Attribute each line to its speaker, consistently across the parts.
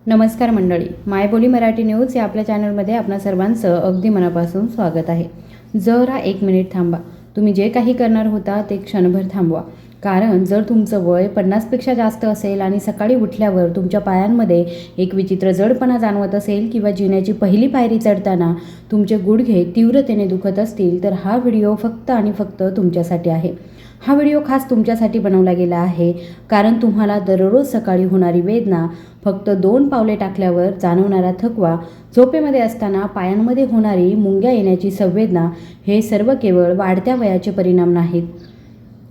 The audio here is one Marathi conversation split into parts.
Speaker 1: नमस्कार मंडळी, मायबोली मराठी न्यूज या आपल्या चॅनलमध्ये आपणा सर्वांचं अगदी मनापासून स्वागत आहे. जरा 1 मिनिट थांबा. तुम्ही जे काही करणार होता ते क्षणभर थांबवा. कारण जर तुमचं वय 50पेक्षा जास्त असेल आणि सकाळी उठल्यावर तुमच्या पायांमध्ये एक विचित्र जडपणा जाणवत असेल किंवा जिन्याची पहिली पायरी चढताना तुमचे गुडघे तीव्रतेने दुखत असतील तर हा व्हिडिओ फक्त आणि फक्त तुमच्यासाठी आहे. हा व्हिडिओ खास तुमच्यासाठी बनवला गेला आहे कारण तुम्हाला दररोज सकाळी होणारी वेदना, फक्त 2 पावले टाकल्यावर जाणवणारा थकवा, झोपेमध्ये असताना पायांमध्ये होणारी मुंग्या येण्याची संवेदना, हे सर्व केवळ वाढत्या वयाचे परिणाम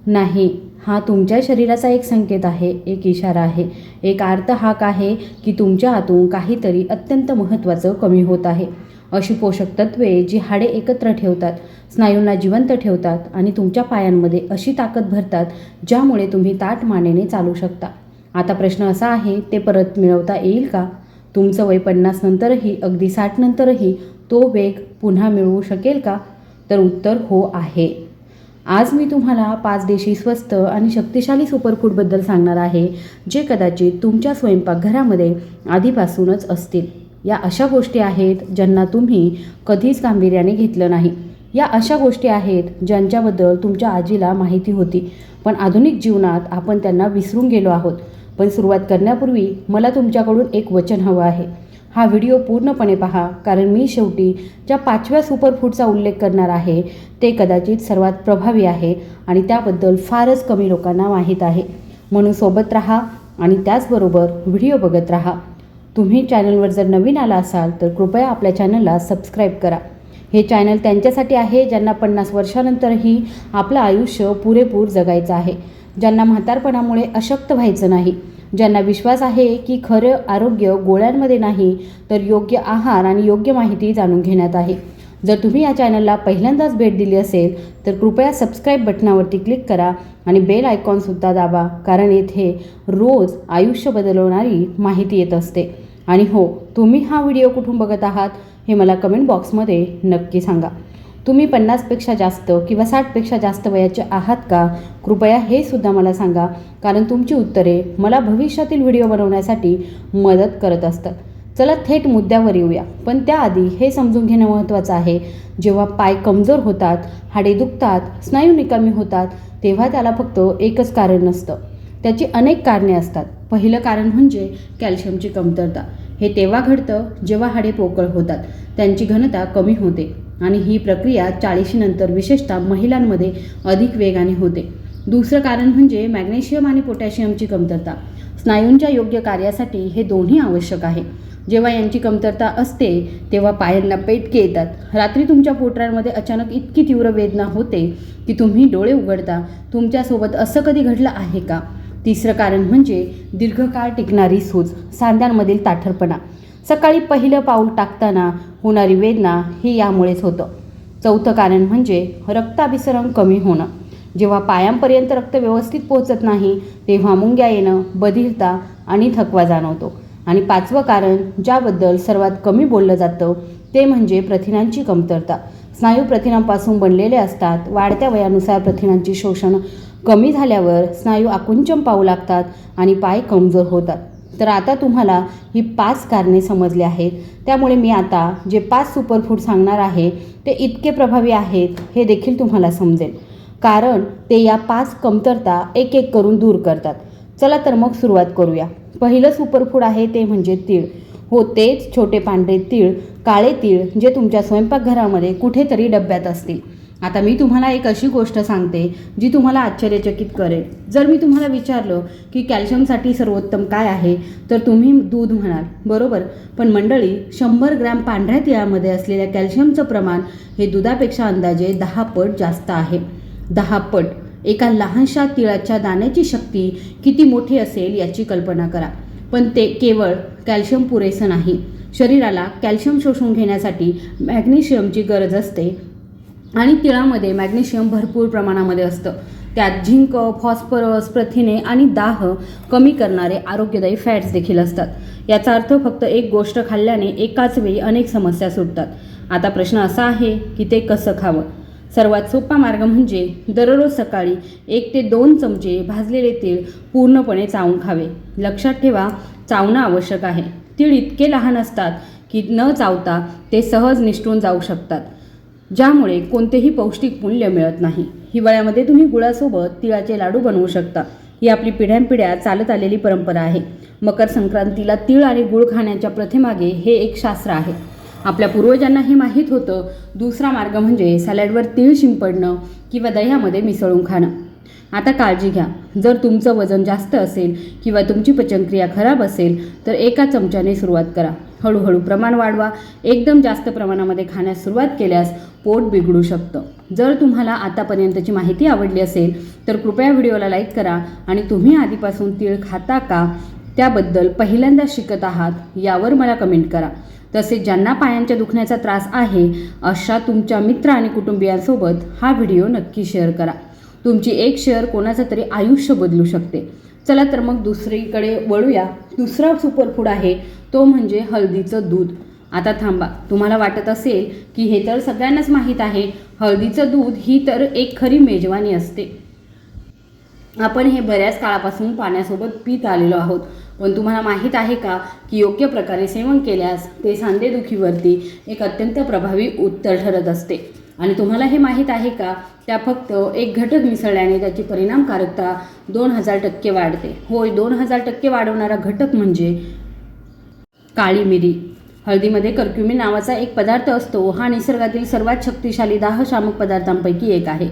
Speaker 1: नाही, हा तुमच्या शरीराचा एक संकेत आहे, एक इशारा आहे, एक आर्त हाक आहे की तुमच्या आतून काहीतरी अत्यंत महत्त्वाचं कमी होत आहे. अशी पोषक तत्वे जी हाडे एकत्र ठेवतात, स्नायूंना जिवंत ठेवतात आणि तुमच्या पायांमध्ये अशी ताकद भरतात ज्यामुळे तुम्ही ताठ मानेने चालू शकता. आता प्रश्न असा आहे, ते परत मिळवता येईल का? तुमचं वय 50 नंतरही, अगदी 60 नंतरही तो वेग पुन्हा मिळवू शकेल का? तर उत्तर हो आहे. आज मी तुम्हाला 5 देशी स्वस्त आणि शक्तिशाली सुपरफूडबद्दल सांगणार आहे, जे कदाचित तुमच्या स्वयंपाकघरामध्ये आधीपासूनच असतील. या अशा गोष्टी आहेत ज्यांना तुम्ही कधीच गांभीर्याने घेतलं नाही. या अशा गोष्टी आहेत ज्यांच्याबद्दल तुमच्या आजीला माहिती होती, पण आधुनिक जीवनात आपण त्यांना विसरून गेलो आहोत. पण सुरुवात करण्यापूर्वी मला तुमच्याकडून एक वचन हवं आहे. हा व्हिडिओ पूर्णपणे पहा, कारण मी शेवटी ज्या 5व्या सुपरफूडचा उल्लेख करणार आहे ते कदाचित सर्वात प्रभावी आहे आणि त्याबद्दल फारच कमी लोकांना माहीत आहे. म्हणून सोबत राहा आणि त्याचबरोबर व्हिडिओ बघत राहा. तुम्ही चॅनलवर जर नवीन आला असाल तर कृपया आपल्या चॅनलला सबस्क्राईब करा. हे चॅनल त्यांच्यासाठी आहे ज्यांना 50 वर्षानंतरही आपलं आयुष्य पुरेपूर जगायचं आहे, ज्यांना म्हातारपणामुळे अशक्त व्हायचं नाही, ज्यांना विश्वास आहे की खरं आरोग्य गोळ्यांमध्ये नाही तर योग्य आहार आणि योग्य माहिती जाणून घेण्यात आहे. जर तुम्ही या चॅनलला पहिल्यांदाच भेट दिली असेल तर कृपया सबस्क्राईब बटनावरती क्लिक करा आणि बेल आयकॉनसुद्धा दाबा, कारण येथे रोज आयुष्य बदलवणारी माहिती येत असते. आणि हो, तुम्ही हा व्हिडिओ कुठून बघत आहात हे मला कमेंट बॉक्समध्ये नक्की सांगा. तुम्ही 50पेक्षा जास्त किंवा 60पेक्षा जास्त वयाचे आहात का? कृपया हे सुद्धा मला सांगा, कारण तुमची उत्तरे मला भविष्यातील व्हिडिओ बनवण्यासाठी मदत करत असतात. चला थेट मुद्द्यावर येऊया, पण त्याआधी हे समजून घेणं महत्त्वाचं आहे, जेव्हा पाय कमजोर होतात, हाडे दुखतात, स्नायू निकामी होतात, तेव्हा त्याला फक्त एकच कारण नसतं. त्याची अनेक कारणे असतात. पहिलं कारण म्हणजे कॅल्शियमची कमतरता. हे तेव्हा घडतं जेव्हा हाडे पोकळ होतात, त्यांची घनता कमी होते आणि ही प्रक्रिया 40 नंतर विशेषतः महिलांमध्ये अधिक वेगाने होते. दुसरं कारण म्हणजे मॅग्नेशियम आणि पोटॅशियमची कमतरता. स्नायूंच्या योग्य कार्यासाठी हे दोन्ही आवश्यक आहे. जेव्हा यांची कमतरता असते तेव्हा पायांना पेटके येतात. रात्री तुमच्या पोटऱ्यांमध्ये अचानक इतकी तीव्र वेदना होते की तुम्ही डोळे उघडता. तुमच्यासोबत असं कधी घडलं आहे का? तिसरं कारण म्हणजे दीर्घकाळ टिकणारी सूज, सांध्यांमधील ताठरपणा. सकाळी पहिलं पाऊल टाकताना होणारी वेदना ही यामुळेच होतं. चौथं कारण म्हणजे रक्ताभिसरण कमी होणं. जेव्हा पायांपर्यंत रक्त व्यवस्थित पोहोचत नाही तेव्हा मुंग्या येणं, बधिरता आणि थकवा जाणवतो. आणि 5वं कारण, ज्याबद्दल सर्वात कमी बोललं जातं, ते म्हणजे प्रथिनांची कमतरता. स्नायू प्रथिनांपासून बनलेले असतात. वाढत्या वयानुसार प्रथिनांचे शोषण कमी झाल्यावर स्नायू आकुंचन पाहू लागतात आणि पाय कमजोर होतात. तर आता तुम्हाला ही 5 कारणे समजली आहेत. त्यामुळे मी आता जे 5 सुपरफूड सांगणार आहे ते इतके प्रभावी आहेत हे देखील तुम्हाला समजेल, कारण ते या 5 कमतरता एक एक करून दूर करतात. चला तर मग सुरुवात करूया. पहिलं सुपरफूड आहे ते म्हणजे तीळ. हो, तेच छोटे पांढरे तीळ, काळे तीळ, जे तुमच्या स्वयंपाकघरामध्ये कुठेतरी डब्यात असतील. आता मी तुम्हाला एक अशी गोष्ट सांगते जी तुम्हाला आश्चर्यचकित करेल. जर मी तुम्हाला विचारलं की कॅल्शियमसाठी सर्वोत्तम काय आहे तर तुम्ही दूध म्हणाल, बरोबर? पण मंडळी, 100 ग्रॅम पांढऱ्या तिळामध्ये असलेल्या कॅल्शियमचं प्रमाण हे दुधापेक्षा अंदाजे 10 पट जास्त आहे. 10 पट. एका लहानशा तिळाच्या दाण्याची शक्ती किती मोठी असेल याची कल्पना करा. पण ते केवळ कॅल्शियम पुरेसं नाही. शरीराला कॅल्शियम शोषून घेण्यासाठी मॅग्नेशियमची गरज असते आणि तिळामध्ये मॅग्नेशियम भरपूर प्रमाणामध्ये असतं. त्यात झिंक, फॉस्फरस, प्रथिने आणि दाह कमी करणारे आरोग्यदायी फॅट्स देखील असतात. याचा अर्थ फक्त एक गोष्ट खाल्ल्याने एकाच वेळी अनेक समस्या सुटतात. आता प्रश्न असा आहे की ते कसं खावं? सर्वात सोपा मार्ग म्हणजे दररोज सकाळी 1 ते 2 चमचे भाजलेले तीळ पूर्णपणे चावून खावे. लक्षात ठेवा, चावणं आवश्यक आहे. तीळ इतके लहान असतात की न चावता ते सहज निसटून जाऊ शकतात, ज्यामुळे कोणतेही पौष्टिक मूल्य मिळत नाही. हिवाळ्यामध्ये तुम्ही गुळासोबत तिळाचे लाडू बनवू शकता. ही आपली पिढ्यानपिढ्या चालत आलेली परंपरा आहे. मकर संक्रांतीला तीळ आणि गुळ खाण्याच्या प्रथेमागे हे एक शास्त्र आहे. आपल्या पूर्वजांना हे माहीत होतं. दुसरा मार्ग म्हणजे सॅलडवर तीळ शिंपडणं किंवा दह्यामध्ये मिसळून खाणं. आता काळजी घ्या, जर तुमचं वजन जास्त असेल किंवा तुमची पचनक्रिया खराब असेल तर एका चमच्याने सुरुवात करा. हळूहळू प्रमाण वाढवा. एकदम जास्त प्रमाणामध्ये खाण्यास सुरुवात केल्यास पोट बिघडू शकतं. जर तुम्हाला आतापर्यंतची माहिती आवडली असेल तर कृपया व्हिडिओला लाईक करा आणि तुम्ही आधीपासून तीळ खाता का त्याबद्दल पहिल्यांदा शिकत आहात यावर मला कमेंट करा. तसेच ज्यांना पायांच्या दुखण्याचा त्रास आहे अशा तुमच्या मित्र आणि कुटुंबियांसोबत हा व्हिडिओ नक्की शेअर करा. तुमची एक शेअर कोणाचं तरी आयुष्य बदलू शकते. चला तर मग दुसरीकडे वळूया. दुसरा सुपरफूड आहे तो म्हणजे हळदीचं दूध. आता थांबा, तुम्हाला वाटत असेल की हे तर सगळ्यांनाच माहीत आहे. हळदीचं दूध ही तर एक खरी मेजवानी असते. आपण हे बऱ्याच काळापासून पाण्यासोबत पीत आलेलो आहोत. पण तुम्हाला माहीत आहे का की योग्य प्रकारे सेवन केल्यास ते सांधेदुखीवरती एक अत्यंत प्रभावी उत्तर ठरत असते. आणि तुम्हाला हे माहीत आहे का त्या फक्त एक घटक मिसळल्याने त्याची परिणामकारकता 2000% वाढते. होय, 2000% वाढवणारा घटक म्हणजे काळी मिरी. हळदीमध्ये कर्क्युमिन नावाचा एक पदार्थ असतो. हा निसर्गातील सर्वात शक्तिशाली दाहशामक पदार्थांपैकी एक आहे.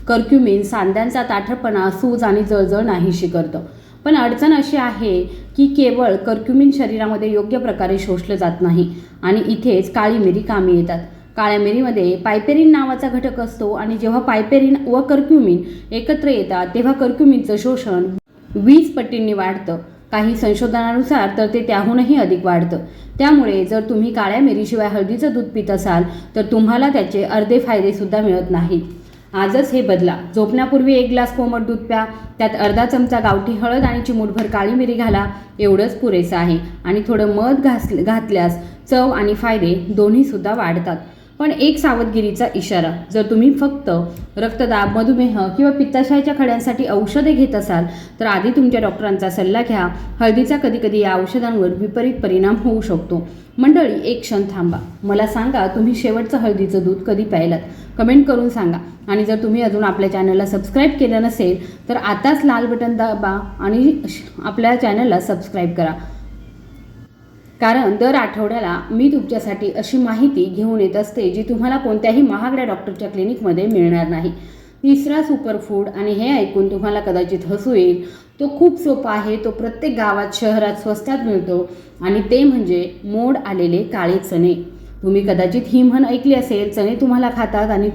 Speaker 1: कर्क्युमिन सांध्यांचा ताठरपणा, सूज आणि जळजळ नाहीशी करतं. पण अडचण अशी आहे की केवळ कर्क्युमिन शरीरामध्ये योग्य प्रकारे शोषलं जात नाही आणि इथेच काळी मिरी कामी येतात. काळ्या मिरीमध्ये पायपेरिन नावाचा घटक असतो आणि जेव्हा पायपेरिन व कर्क्युमिन एकत्र येतात तेव्हा कर्क्युमिनचं शोषण 20 पटींनी वाढतं. काही संशोधनानुसार तर ते त्याहूनही अधिक वाढतं. त्यामुळे जर तुम्ही काळ्या मिरीशिवाय हळदीचं दूध पित असाल तर तुम्हाला त्याचे अर्धे फायदेसुद्धा मिळत नाहीत. आजच हे बदला. झोपण्यापूर्वी 1 ग्लास कोमट दूध प्या. त्यात अर्धा चमचा गावठी हळद आणि चिमूटभर काळी मिरी घाला. एवढंच पुरेसं आहे. आणि थोडं मध घातल्यास चव आणि फायदे दोन्हीसुद्धा वाढतात. पण एक सावधगिरीचा इशारा, जर तुम्ही फक्त रक्तदाब, मधुमेह किंवा पित्ताशयाच्या खड्यांसाठी औषधे घेत असाल तर आधी तुमच्या डॉक्टरांचा सल्ला घ्या. हळदीचा कधीकधी या औषधांवर विपरीत परिणाम होऊ शकतो. मंडळी, एक क्षण थांबा. मला सांगा, तुम्ही शेवटचं हळदीचं दूध कधी प्यायलात? कमेंट करून सांगा. आणि जर तुम्ही अजून आपल्या चॅनलला सबस्क्राईब केलं नसेल तर आताच लाल बटन दाबा आणि आपल्या चॅनलला सबस्क्राईब करा. कारण दर आठवड्याला मी तुमच्यासाठी अशी माहिती घेऊन येत असते जी तुम्हाला कोणत्याही महागड्या डॉक्टरच्या क्लिनिकमध्ये मिळणार नाही. तिसरा सुपरफूड, आणि हे ऐकून तुम्हाला कदाचित हसू येईल, तो खूप सोपा आहे. तो प्रत्येक गावात, शहरात स्वस्तात मिळतो आणि ते म्हणजे मोड आलेले काळे चणे. तुम्ही कदाचित ही म्हण ऐकली असेल, चणे तुम्हाला खातात आणि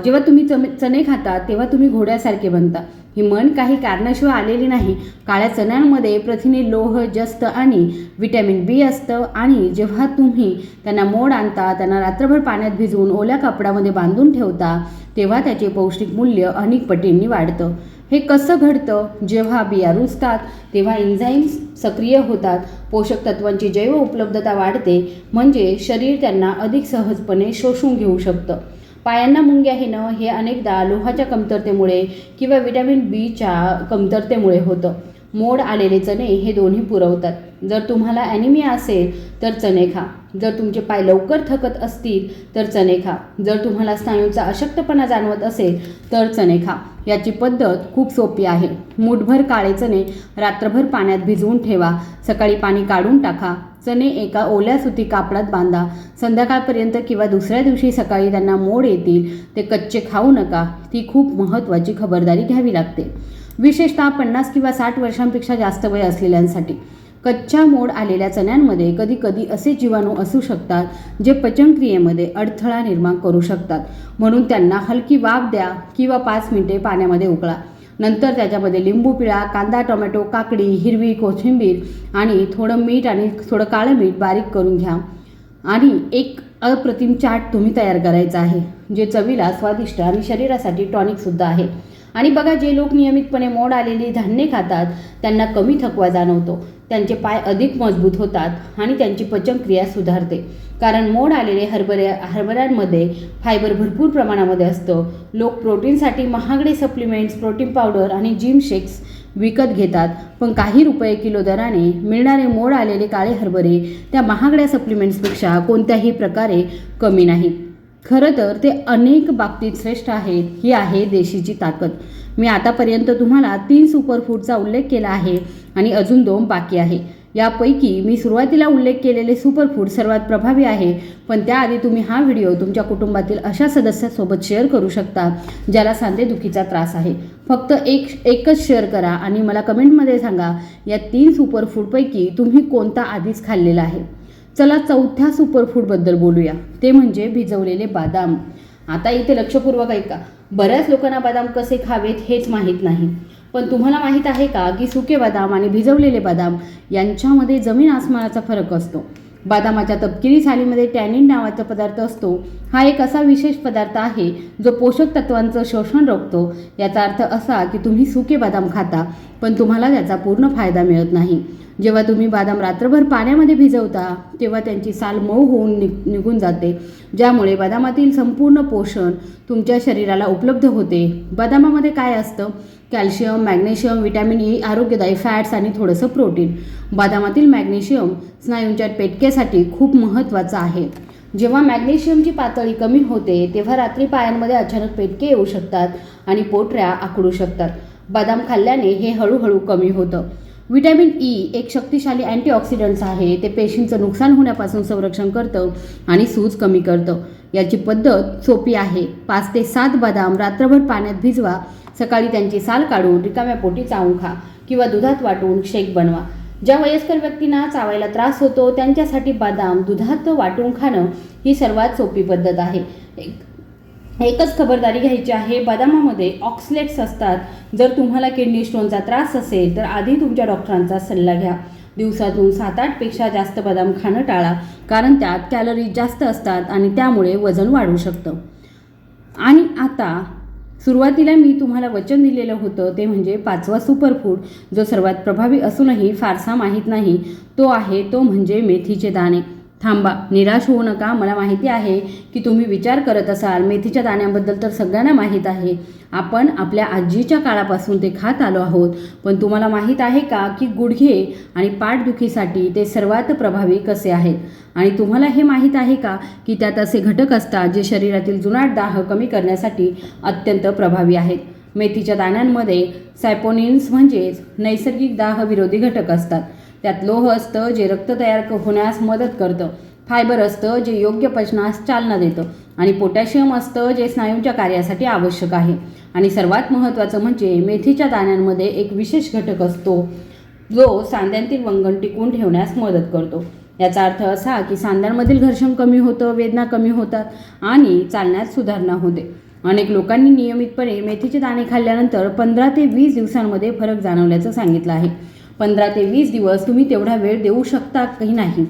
Speaker 1: जेव्हा तुम्ही चणे खाता तेव्हा तुम्ही घोड्यासारखे बनता. ही म्हण काही कारणाशिवाय आलेली नाही. काळ्या चण्यांमध्ये प्रथिने, लोह, जस्त आणि व्हिटॅमिन बी असतं आणि जेव्हा तुम्ही त्यांना मोड आणता, त्यांना रात्रभर पाण्यात भिजवून ओल्या कपड्यामध्ये बांधून ठेवता तेव्हा त्याचे पौष्टिक मूल्य अनेक पटींनी वाढतं. हे कसं घडतं? जेव्हा बिया रुजतात तेव्हा एन्झाईम्स सक्रिय होतात, पोषक तत्वांची जैव उपलब्धता वाढते, म्हणजे शरीर त्यांना अधिक सहजपणे शोषून घेऊ शकतं. पायांना मुंग्या येणं हे अनेकदा लोहाच्या कमतरतेमुळे किंवा व्हिटॅमिन बीच्या कमतरतेमुळे होतं. मोड आलेले चणे हे दोन्ही पुरवतात. जर तुम्हाला ॲनिमिया असेल तर चणे खा. जर तुमचे पाय लवकर थकत असतील तर चणे खा. जर तुम्हाला स्नायूंचा अशक्तपणा जाणवत असेल तर चणे खा. याची पद्धत खूप सोपी आहे. मूठभर काळे चणे रात्रभर पाण्यात भिजवून ठेवा. सकाळी पाणी काढून टाका. चणे एका ओल्या सुती कापडात बांधा. संध्याकाळपर्यंत किंवा दुसऱ्या दिवशी सकाळी त्यांना मोड येतील. ते कच्चे खाऊ नका. ती खूप महत्त्वाची खबरदारी घ्यावी लागते, विशेषतः 50 किंवा 60 वर्षांपेक्षा जास्त वय असलेल्यांसाठी. कच्च्या मोड आलेल्या चण्यांमध्ये कधी कधी असे जीवाणू असू शकतात जे पचनक्रियेमध्ये अडथळा निर्माण करू शकतात. म्हणून त्यांना हलकी वाफ द्या किंवा 5 मिनिटे पाण्यामध्ये उकळा. नंतर त्याच्यामध्ये लिंबू पिळा. कांदा, टोमॅटो, काकडी, हिरवी कोथिंबीर आणि थोडं मीठ आणि थोडं काळं मीठ बारीक करून घ्या आणि एक अप्रतिम चाट तुम्ही तयार करायचा आहे, जे चवीला स्वादिष्ट आणि शरीरासाठी टॉनिकसुद्धा आहे. आणि बघा, जे लोक नियमितपणे मोड आलेली धान्ये खातात त्यांना कमी थकवा जाणवतो, त्यांचे पाय अधिक मजबूत होतात आणि त्यांची पचनक्रिया सुधारते. कारण मोड आलेले हरभऱ्यांमध्ये फायबर भरपूर प्रमाणामध्ये असतं. लोक प्रोटीनसाठी महागडे सप्लिमेंट्स, प्रोटीन पावडर आणि जिम शेक्स विकत घेतात, पण काही रुपये किलो दराने मिळणारे मोड आलेले काळे हरभरे त्या महागड्या सप्लिमेंट्सपेक्षा कोणत्याही प्रकारे कमी नाहीत. खरं तर ते अनेक बाबतीत श्रेष्ठ आहेत. ही आहे देशीची ताकद. मी आतापर्यंत तुम्हाला 3 सुपरफूडचा उल्लेख केला आहे आणि अजून 2 बाकी आहे. यापैकी मी सुरुवातीला उल्लेख केलेले सुपरफूड सर्वात प्रभावी आहे, पण त्याआधी तुम्ही हा व्हिडिओ तुमच्या कुटुंबातील अशा सदस्यासोबत शेअर करू शकता ज्याला सांधेदुखीचा त्रास आहे. फक्त एकच शेअर करा आणि मला कमेंटमध्ये सांगा या 3 सुपरफूडपैकी तुम्ही कोणता आधीच खाल्लेला आहे. चला 4थ्या सुपरफूडबद्दल बोलूया, ते म्हणजे भिजवलेले बदाम. आता इथे लक्षपूर्वक ऐका. बऱ्याच लोकांना बदाम कसे खावेत हेच माहीत नाही, पण तुम्हाला माहीत आहे का की सुके बदाम आणि भिजवलेले बदाम यांच्यामध्ये जमीन आसमानाचा फरक असतो. बदामाच्या तपकिरी सालीमध्ये टॅनिन नावाचा पदार्थ असतो. हा एक असा विशेष पदार्थ आहे जो पोषक तत्वांचं शोषण रोखतो. याचा अर्थ असा की तुम्ही सुके बदाम खाता, पण तुम्हाला त्याचा पूर्ण फायदा मिळत नाही. जेव्हा तुम्ही बदाम रात्रभर पाण्यामध्ये भिजवता तेव्हा त्यांची साल मऊ होऊन निघून जाते, ज्यामुळे बदामातील संपूर्ण पोषण तुमच्या शरीराला उपलब्ध होते. बदामामध्ये काय असतं? कॅल्शियम, मॅग्नेशियम, व्हिटॅमिन ई, आरोग्यदायी फॅट्स आणि थोडंसं प्रोटीन. बदामातील मॅग्नेशियम स्नायूंच्या पेटकेसाठी खूप महत्त्वाचं आहे. जेव्हा मॅग्नेशियमची पातळी कमी होते तेव्हा रात्री पायांमध्ये अचानक पेटके येऊ शकतात आणि पोटऱ्या आखडू शकतात. बदाम खाल्ल्याने हे हळूहळू कमी होतं. व्हिटॅमिन ई एक शक्तिशाली अँटीऑक्सिडंट्स आहे. ते पेशींचं नुकसान होण्यापासून संरक्षण करतं आणि सूज कमी करतं. याची पद्धत सोपी आहे. 5 ते 7 बदाम रात्रभर पाण्यात भिजवा. सकाळी त्यांची साल काढून रिकाम्या पोटी चावून खा किंवा दुधात वाटून शेक बनवा. ज्या वयस्कर व्यक्तींना चावायला त्रास होतो त्यांच्यासाठी बदाम दुधात वाटून खाणं ही सर्वात सोपी पद्धत आहे. एकच खबरदारी घ्यायची आहे, बदामामध्ये ऑक्सलेट्स असतात. जर तुम्हाला किडनी स्टोनचा त्रास असेल तर आधी तुमच्या डॉक्टरांचा सल्ला घ्या. दिवसातून 7-8 पेक्षा जास्त बदाम खाणं टाळा, कारण त्यात कॅलरीज जास्त असतात आणि त्यामुळे वजन वाढू शकतं. आणि आता सुरुवातीला मी तुम्हाला वचन दिलेलं होतं ते म्हणजे 5वा सुपरफूड, जो सर्वात प्रभावी असूनही फारसा माहीत नाही, तो म्हणजे मेथीचे दाणे. थांबा, निराश होऊ नका. मला माहिती आहे की तुम्ही विचार करत असाल मेथीच्या दाण्यांबद्दल तर सगळ्यांना माहीत आहे. आपण आपल्या आजीच्या काळापासून ते खात आलो आहोत. पण तुम्हाला माहीत आहे का की गुडघे आणि पाठदुखीसाठी ते सर्वात प्रभावी कसे आहेत? आणि तुम्हाला हे माहीत आहे का की त्यात असे घटक असतात जे शरीरातील जुनाट दाह कमी करण्यासाठी अत्यंत प्रभावी आहेत. मेथीच्या दाण्यांमध्ये सॅपोनिन्स म्हणजेच नैसर्गिक दाह विरोधी घटक असतात. त्यात लोह असतं जे रक्त तयार होण्यास मदत करतं. फायबर असतं जे योग्य पचनास चालना देतं आणि पोटॅशियम असतं जे स्नायूंच्या कार्यासाठी आवश्यक आहे. आणि सर्वात महत्त्वाचं म्हणजे मेथीच्या दाण्यांमध्ये एक विशेष घटक असतो जो सांध्यांतील वंगण टिकवून ठेवण्यास मदत करतो. याचा अर्थ असा की सांध्यांमधील घर्षण कमी होतं, वेदना कमी होतात आणि चालण्यात सुधारणा होते. अनेक लोकांनी नियमितपणे मेथीचे दाणे खाल्ल्यानंतर 15 ते 20 दिवसांमध्ये फरक जाणवल्याचं सांगितलं आहे. 15 ते 20 दिवस तुम्ही तेवढा वेळ देऊ शकता की नाही?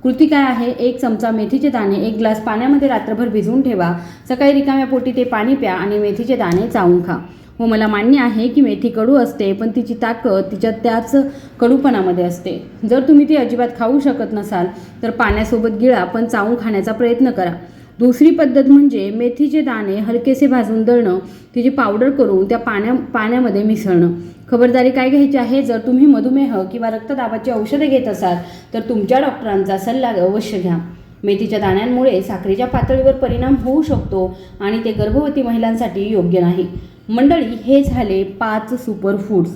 Speaker 1: कृती काय आहे? 1 चमचा मेथीचे दाणे 1 ग्लास पाण्यामध्ये रात्रभर भिजवून ठेवा. सकाळी रिकाम्या पोटी ते पाणी प्या आणि मेथीचे दाणे चावून खा. हो, मला मान्य आहे की मेथी कडू असते, पण तिची ताकद त्याच कडूपणामध्ये असते. जर तुम्ही ती अजिबात खाऊ शकत नसाल तर पाण्यासोबत गिळा, पण चावून खाण्याचा प्रयत्न करा. दुसरी पद्धत म्हणजे मेथीचे दाणे हलकेसे भाजून दळणं, तिची पावडर करून त्या पाण्यामध्ये मिसळणं. खबरदारी काय घ्यायची आहे? जर तुम्ही मधुमेह किंवा रक्तदाबाची औषधे घेत असाल तर तुमच्या डॉक्टरांचा सल्ला अवश्य घ्या. मेथीच्या दाण्यांमुळे साखरेच्या पातळीवर परिणाम होऊ शकतो आणि ते गर्भवती महिलांसाठी योग्य नाही. मंडळी, हे झाले 5 सुपरफूड्स.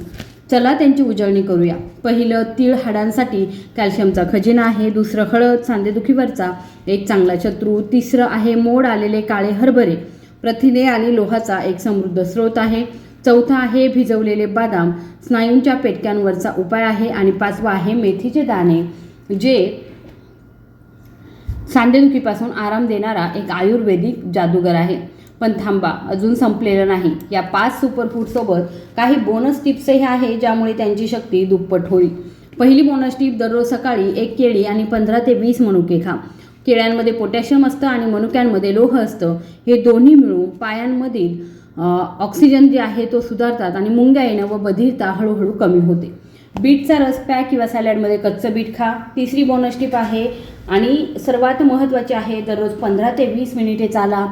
Speaker 1: चला त्यांची उजळणी करूया. पहिलं, तीळ हाडांसाठी कॅल्शियमचा खजिना आहे. दुसरं, हळद सांधेदुखीवरचा एक चांगला शत्रू. तिसरं आहे मोड आलेले काळे हरभरे, प्रथिने आणि लोहाचा एक समृद्ध स्रोत आहे. चौथा आहे भिजवलेले बदाम, स्नायूंच्या पेटक्यांवरचा उपाय आहे. आणि 5वा आहे मेथीचे दाणे, जे सांधेदुखीपासून आराम देणारा एक आयुर्वेदिक जादूगर आहे. पण थांबा, अजून संपलेलं नाही. या 5 सुपरफूडसोबत काही बोनस टिप्सही आहे ज्यामुळे त्यांची शक्ती दुप्पट होईल. पहिली बोनस टिप, दररोज सकाळी 1 केळी आणि 15 ते 20 मनुके खा. केळ्यांमध्ये पोटॅशियम असतं आणि मनुक्यांमध्ये लोह असतं. हे दोन्ही मिळून पायांमधील ऑक्सिजन जे आहे तो सुधारतात आणि मुंग्या येणं व बधिरता हळूहळू कमी होते. बीटचा रस प्या किंवा सॅलडमध्ये कच्चं बीट खा. तिसरी बोनस टिप आहे आणि सर्वात महत्त्वाची आहे, दररोज 15 ते 20 मिनिटे चाला.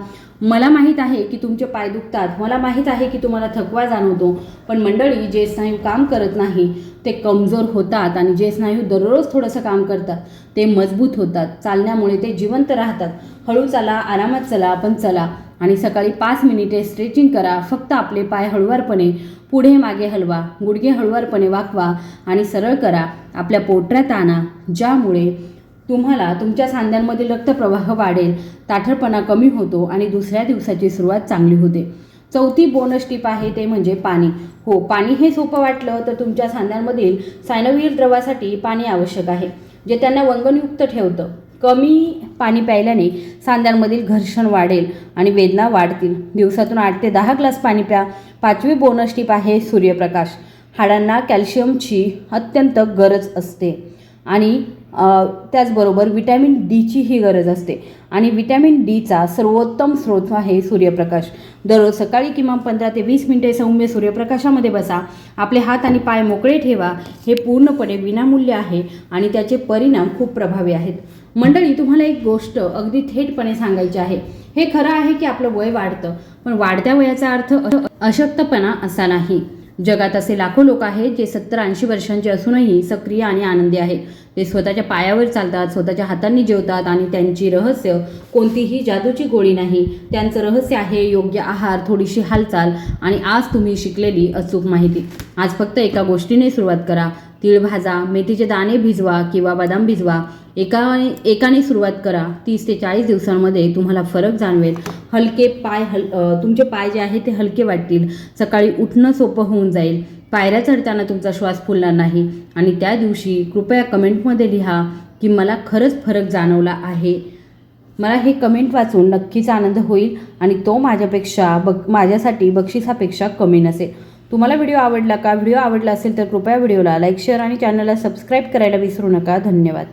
Speaker 1: मला माहीत आहे की तुमचे पाय दुखतात, मला माहीत आहे की तुम्हाला थकवा जाणवतो, पण मंडळी, जे स्नायू काम करत नाही ते कमजोर होतात आणि जे स्नायू दररोज थोडंसं काम करतात ते मजबूत होतात. चालण्यामुळे ते जिवंत राहतात. हळू चाला, आरामात चला, पण चला. आणि सकाळी 5 मिनिटे स्ट्रेचिंग करा. फक्त आपले पाय हळुवारपणे पुढे मागे हलवा, गुडघे हळुवारपणे वाकवा आणि सरळ करा. आपल्या पोटऱ्यात आणा, ज्यामुळे तुम्हाला तुमच्या सांध्यांमधील रक्तप्रवाह वाढेल, ताठरपणा कमी होतो आणि दुसऱ्या दिवसाची सुरुवात चांगली होते. चौथी बोनस टिप आहे ते म्हणजे पाणी. हो, पाणी हे सोपं वाटलं तर तुमच्या सांध्यांमधील सायनोव्हियल द्रवासाठी पाणी आवश्यक आहे, जे त्यांना वंगणयुक्त ठेवतं. कमी पाणी प्यायल्याने सांध्यांमधील घर्षण वाढेल आणि वेदना वाढतील. दिवसातून 8 ते 10 ग्लास पाणी प्या. 5वी बोनस टिप आहे सूर्यप्रकाश. हाडांना कॅल्शियमची अत्यंत गरज असते आणि त्याचबरोबर विटॅमिन डीचीही गरज असते आणि विटॅमिन डीचा सर्वोत्तम स्रोत आहे सूर्यप्रकाश. दररोज सकाळी किमान 15 ते 20 मिनिटे सौम्य सूर्यप्रकाशामध्ये बसा. आपले हात आणि पाय मोकळे ठेवा. हे पूर्णपणे विनामूल्य आहे आणि त्याचे परिणाम खूप प्रभावी आहेत. मंडळी, तुम्हाला एक गोष्ट अगदी थेटपणे सांगायची आहे. हे खरं आहे की आपलं वय वाढतं, पण वाढत्या वयाचा अर्थ अशक्तपणा असा नाही. जगात असे लाखो लोक आहेत जे 70-80 वर्षांचे असूनही सक्रिय आणि आनंदी आहेत. ते स्वतःच्या पायावर चालतात, स्वतःच्या हातांनी जेवतात आणि त्यांची रहस्य कोणतीही जादूची गोळी नाही. त्यांचं रहस्य आहे योग्य आहार, थोडीशी हालचाल आणि आज तुम्ही शिकलेली अचूक माहिती. आज फक्त एका गोष्टीने सुरुवात करा. तीळ भाजा, मेथीचे दाणे भिजवा किंवा बदाम भिजवा. एकाने सुरुवात करा. 30 ते 40 दिवसांमध्ये तुम्हाला फरक जाणवेल. हलके पाय तुमचे पाय जे आहेत ते हलके वाटतील. सकाळी उठणं सोपं होऊन जाईल. पायऱ्या चढताना तुमचा श्वास फुलणार नाही आणि त्या दिवशी कृपया कमेंटमध्ये लिहा की मला खरंच फरक जाणवला आहे. मला हे कमेंट वाचून नक्कीच आनंद होईल आणि तो माझ्यासाठी बक्षिसापेक्षा कमी नसेल. तुम्हाला व्हिडिओ आवडला का? व्हिडिओ आवडला असेल तर कृपया व्हिडिओला लाईक, शेअर आणि चॅनलला सबस्क्राईब करायला विसरू नका. धन्यवाद.